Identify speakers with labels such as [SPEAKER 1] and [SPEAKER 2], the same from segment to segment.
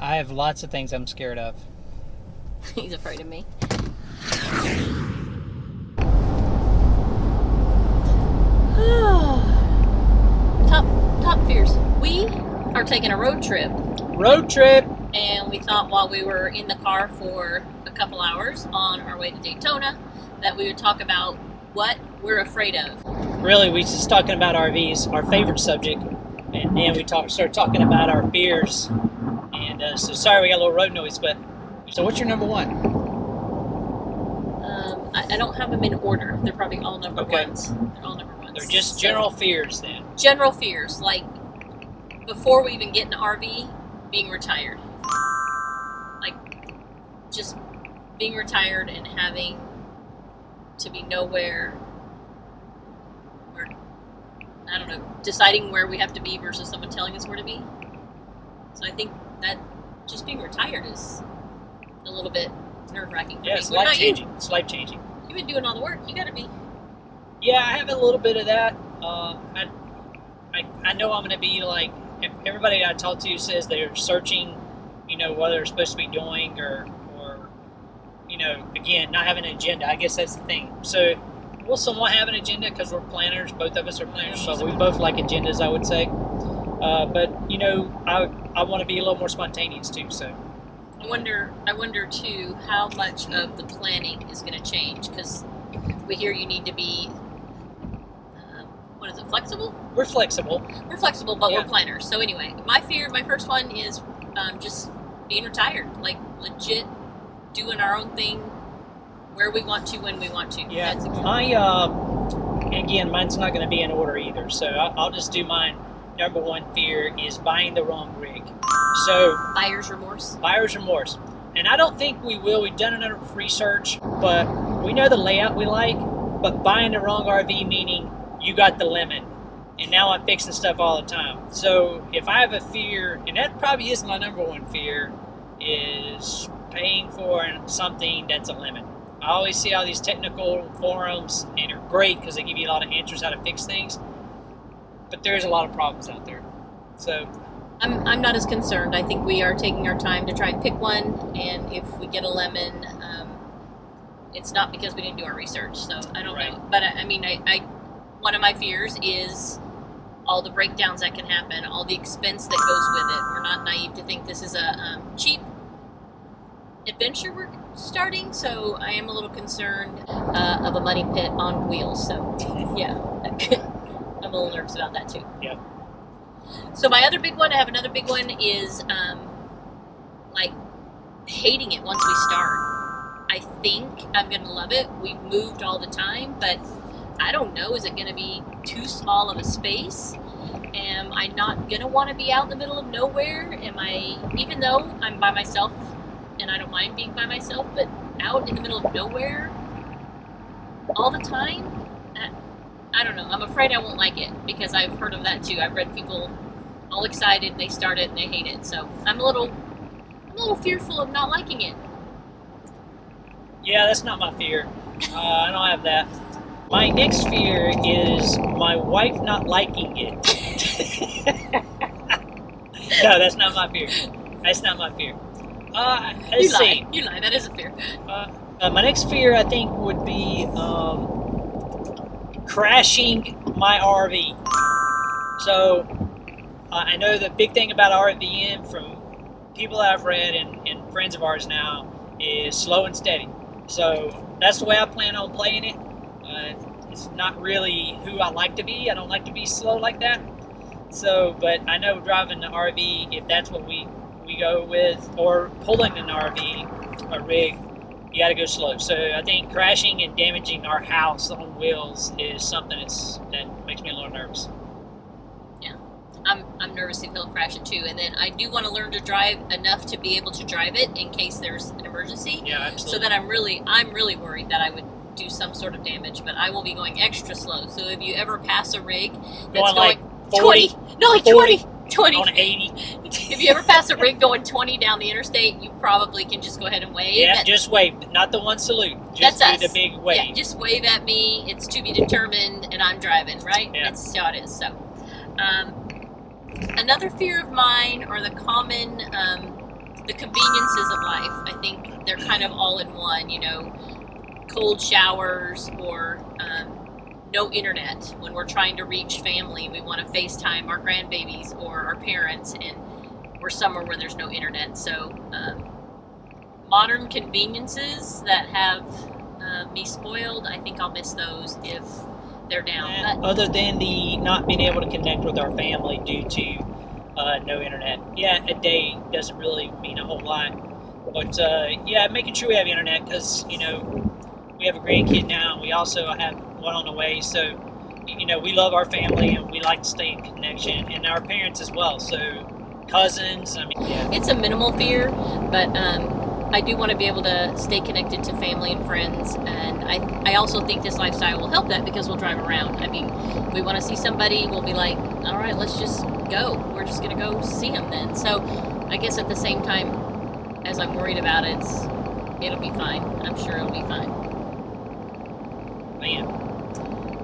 [SPEAKER 1] I have lots of things I'm scared of.
[SPEAKER 2] He's afraid of me. Top fears. We are taking a road trip.
[SPEAKER 1] Road trip!
[SPEAKER 2] And we thought while we were in the car for a couple hours on our way to Daytona that we would talk about what we're afraid of.
[SPEAKER 1] Really, we just talking about RVs, our favorite subject, and then we started talking about our fears. And so sorry we got a little road noise, but so what's your number one?
[SPEAKER 2] I don't have them in order. They're probably all number
[SPEAKER 1] Okay.
[SPEAKER 2] ones. They're all number ones.
[SPEAKER 1] They're just general fears then.
[SPEAKER 2] General fears, like before we even get in an RV, being retired. Like just being retired and having to be nowhere, or I don't know, deciding where we have to be versus someone telling us where to be. So I think that just being retired is a little bit nerve-wracking for me.
[SPEAKER 1] Yeah, it's
[SPEAKER 2] What about you?
[SPEAKER 1] life-changing. It's life-changing.
[SPEAKER 2] You've been doing all the work. You gotta be.
[SPEAKER 1] Yeah, I have a little bit of that. I know I'm going to be like, everybody I talk to says they're searching, what they're supposed to be doing or again, not having an agenda. I guess that's the thing. So we'll somewhat have an agenda because we're planners. Both of us are planners, so we both like agendas, I would say. But, I want to be a little more spontaneous too, so.
[SPEAKER 2] I wonder too how much of the planning is going to change, because we hear you need to be flexible?
[SPEAKER 1] We're flexible.
[SPEAKER 2] We're flexible, but
[SPEAKER 1] Yeah.
[SPEAKER 2] we're planners. So anyway, my first one is just being retired, like legit doing our own thing where we want to, when we want to.
[SPEAKER 1] Yeah.
[SPEAKER 2] That's
[SPEAKER 1] Again, mine's not going to be in order either, so I'll just do mine. Number one fear is buying the wrong rig. So
[SPEAKER 2] buyer's remorse.
[SPEAKER 1] Buyer's remorse. And I don't think we will. We've done enough research, but we know the layout we like, but buying the wrong RV meaning you got the lemon. And now I'm fixing stuff all the time. So if I have a fear, and that probably is my number one fear, is paying for something that's a lemon. I always see all these technical forums, and they're great because they give you a lot of answers how to fix things. But there's a lot of problems out there. So
[SPEAKER 2] I'm not as concerned. I think we are taking our time to try and pick one, and if we get a lemon, it's not because we didn't do our research. So I don't know. But I one of my fears is all the breakdowns that can happen, all the expense that goes with it. We're not naive to think this is a cheap adventure we're starting, so I am a little concerned of a money pit on wheels. So yeah, I'm a little nervous about that too.
[SPEAKER 1] Yep.
[SPEAKER 2] So my other big one, I have another big one, is like hating it once we start. I think I'm going to love it. We've moved all the time, but I don't know. Is it going to be too small of a space? Am I not going to want to be out in the middle of nowhere? Even though I'm by myself and I don't mind being by myself, but out in the middle of nowhere all the time? I don't know. I'm afraid I won't like it because I've heard of that too. I've read people all excited, they start it and they hate it. So I'm a little fearful of not liking it.
[SPEAKER 1] Yeah, that's not my fear. I don't have that. My next fear is my wife not liking it. No, that's not my fear. That's not my fear. Let's see.
[SPEAKER 2] You lie. That is a fear.
[SPEAKER 1] My next fear, I think, would be crashing my RV. So I know the big thing about RVing from people that I've read and friends of ours now is slow and steady. So that's the way I plan on playing it. It's not really who I like to be. I don't like to be slow like that. So, but I know driving the RV, if that's what we go with, or pulling an RV, a rig, you got to go slow. So I think crashing and damaging our house on wheels is something that makes me a little nervous.
[SPEAKER 2] Yeah, I'm nervous if he'll crash it too. And then I do want to learn to drive enough to be able to drive it in case there's an emergency.
[SPEAKER 1] Yeah, absolutely.
[SPEAKER 2] So that I'm really worried that I would do some sort of damage, but I will be going extra slow. So if you ever pass a rig that's
[SPEAKER 1] like
[SPEAKER 2] 20, 20
[SPEAKER 1] on 80.
[SPEAKER 2] If you ever pass a rig going 20 down the interstate, you probably can just go ahead and wave.
[SPEAKER 1] Yeah, just wave, not the one salute. Just
[SPEAKER 2] That's
[SPEAKER 1] do
[SPEAKER 2] us.
[SPEAKER 1] the big wave.
[SPEAKER 2] Yeah, just wave at me. It's to be determined, and I'm driving, right?
[SPEAKER 1] Yeah.
[SPEAKER 2] That's how it is. So, another fear of mine, or the common the conveniences of life. I think they're kind of all in one, you know, cold showers or no internet when we're trying to reach family. We want to FaceTime our grandbabies or our parents, and we're somewhere where there's no internet. So modern conveniences that have me spoiled, I think I'll miss those if they're down.
[SPEAKER 1] Other than the not being able to connect with our family due to no internet. Yeah, a day doesn't really mean a whole lot. But yeah, making sure we have internet, because, you know, we have a grandkid now, and we also have one on the way. So, you know, we love our family, and we like to stay in connection, and our parents as well. So, cousins, I mean, yeah.
[SPEAKER 2] It's a minimal fear, but I do want to be able to stay connected to family and friends, and I also think this lifestyle will help that, because we'll drive around. I mean, we want to see somebody, we'll be like, all right, let's just go. We're just going to go see them then. So I guess at the same time, as I'm worried about it, it'll be fine. I'm sure it'll be fine.
[SPEAKER 1] Man,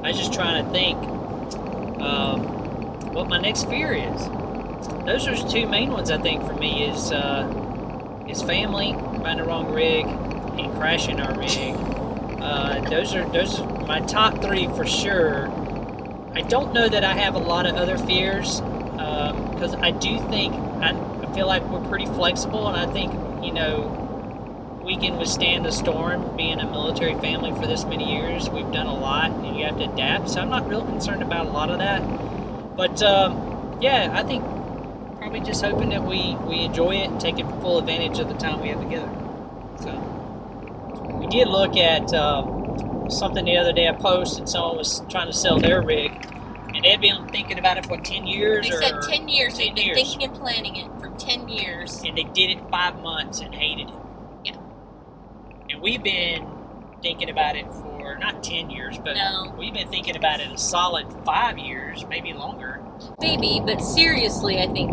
[SPEAKER 1] I was just trying to think what my next fear is. Those are the two main ones, I think, for me is family, finding the wrong rig, and crashing our rig. Those are my top three for sure. I don't know that I have a lot of other fears, because I do think I feel like we're pretty flexible, and I think, you know, we can withstand the storm. Being a military family for this many years, we've done a lot, and you have to adapt. So I'm not real concerned about a lot of that. But yeah, I think probably just hoping that we enjoy it and take full advantage of the time we have together. So we did look at something the other day. I posted, someone was trying to sell their rig, and they'd been thinking about it for 10 years.
[SPEAKER 2] They said 10 years.
[SPEAKER 1] 10
[SPEAKER 2] They've been
[SPEAKER 1] years.
[SPEAKER 2] thinking and planning it for 10 years.
[SPEAKER 1] And they did it 5 months and hated it.
[SPEAKER 2] Yeah.
[SPEAKER 1] And we've been thinking about it for not 10 years, but
[SPEAKER 2] No.
[SPEAKER 1] we've been thinking about it a solid 5 years, maybe longer.
[SPEAKER 2] Maybe, but seriously, I think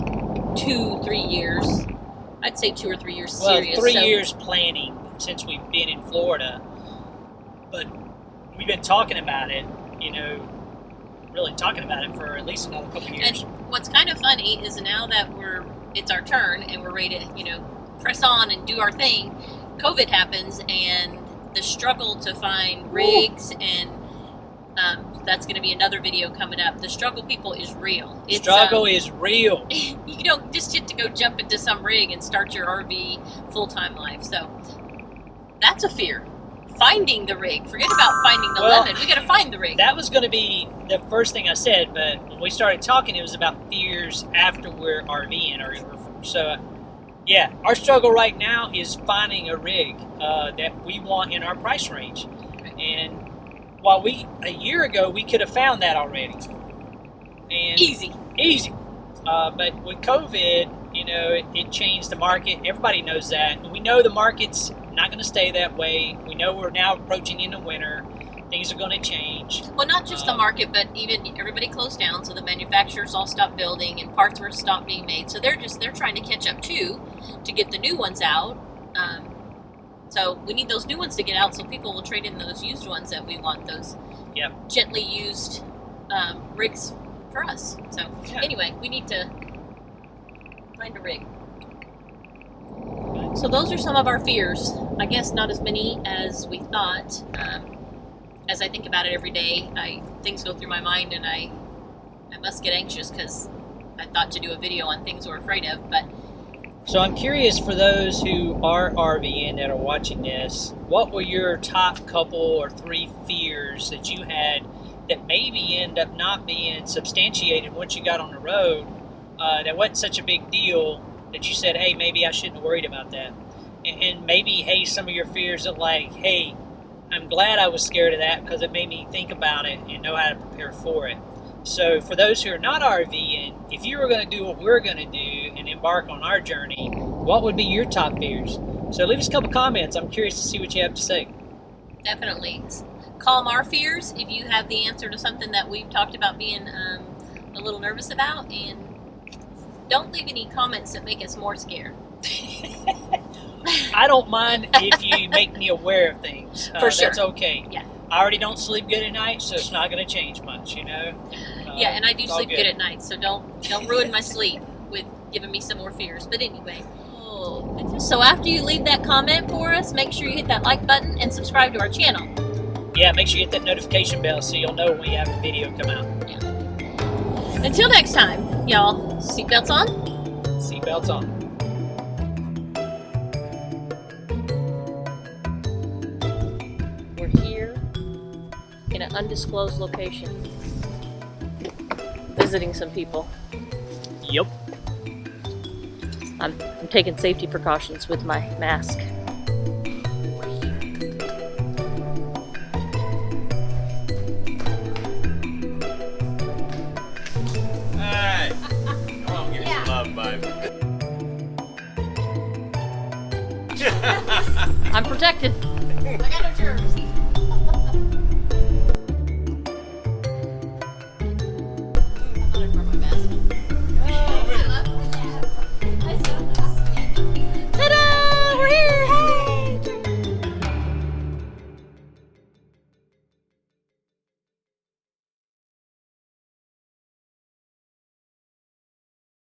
[SPEAKER 2] 2-3 years. I'd say 2 or 3 years serious.
[SPEAKER 1] 3 years planning since we've been in Florida. But we've been talking about it, you know, really talking about it for at least another couple of years.
[SPEAKER 2] And what's kind of funny is now that it's our turn and we're ready to, you know, press on and do our thing, COVID happens, and the struggle to find rigs, and that's going to be another video coming up. The struggle, people, is real.
[SPEAKER 1] Struggle is real.
[SPEAKER 2] You don't just get to go jump into some rig and start your RV full-time life. So that's a fear. Finding the rig. Forget about finding the lemon. We got to find the rig.
[SPEAKER 1] That was going to be the first thing I said, but when we started talking, it was about fears after we're RVing or airforce. So, yeah, our struggle right now is finding a rig that we want in our price range. And while a year ago, we could have found that already. And
[SPEAKER 2] Easy.
[SPEAKER 1] But with COVID, you know, it changed the market. Everybody knows that. And we know the market's not going to stay that way. We know we're now approaching into winter. Things are going to change.
[SPEAKER 2] Well, not just the market, but even everybody closed down, so the manufacturers all stopped building and parts were stopped being made. So they're trying to catch up too, to get the new ones out. So we need those new ones to get out, so people will trade in those used ones that we want, those gently used rigs for us. So anyway, we need to find a rig. So those are some of our fears. I guess not as many as we thought. As I think about it every day, things go through my mind, and I must get anxious because I thought to do a video on things we're afraid of. But
[SPEAKER 1] so I'm curious, for those who are RVing that are watching this, what were your top couple or 3 fears that you had that maybe end up not being substantiated once you got on the road, that wasn't such a big deal, that you said, hey, maybe I shouldn't have worried about that? And maybe, hey, some of your fears that, like, hey, I'm glad I was scared of that because it made me think about it and know how to prepare for it. So for those who are not RVing, if you were going to do what we're going to do and embark on our journey, what would be your top fears? So leave us a couple comments. I'm curious to see what you have to say.
[SPEAKER 2] definitely calm our fears if you have the answer to something that we've talked about being a little nervous about, and don't leave any comments that make us more scared.
[SPEAKER 1] I don't mind if you make me aware of things.
[SPEAKER 2] For sure.
[SPEAKER 1] That's okay.
[SPEAKER 2] Yeah.
[SPEAKER 1] I already don't sleep good at night, so it's not going to change much, you know?
[SPEAKER 2] Yeah, and I do
[SPEAKER 1] it's all
[SPEAKER 2] sleep good at night, so don't ruin my sleep with giving me some more fears. But anyway, So after you leave that comment for us, make sure you hit that like button and subscribe to our channel.
[SPEAKER 1] Yeah, make sure you hit that notification bell so you'll know when we have a video come out.
[SPEAKER 2] Yeah. Until next time, y'all, seatbelts on.
[SPEAKER 1] Seatbelts on.
[SPEAKER 2] We're here in an undisclosed location, visiting some people.
[SPEAKER 1] Yep.
[SPEAKER 2] I'm taking safety precautions with my mask.
[SPEAKER 3] Hey! Come on, give me some love, baby.
[SPEAKER 2] I'm protected.
[SPEAKER 4] I got no germs.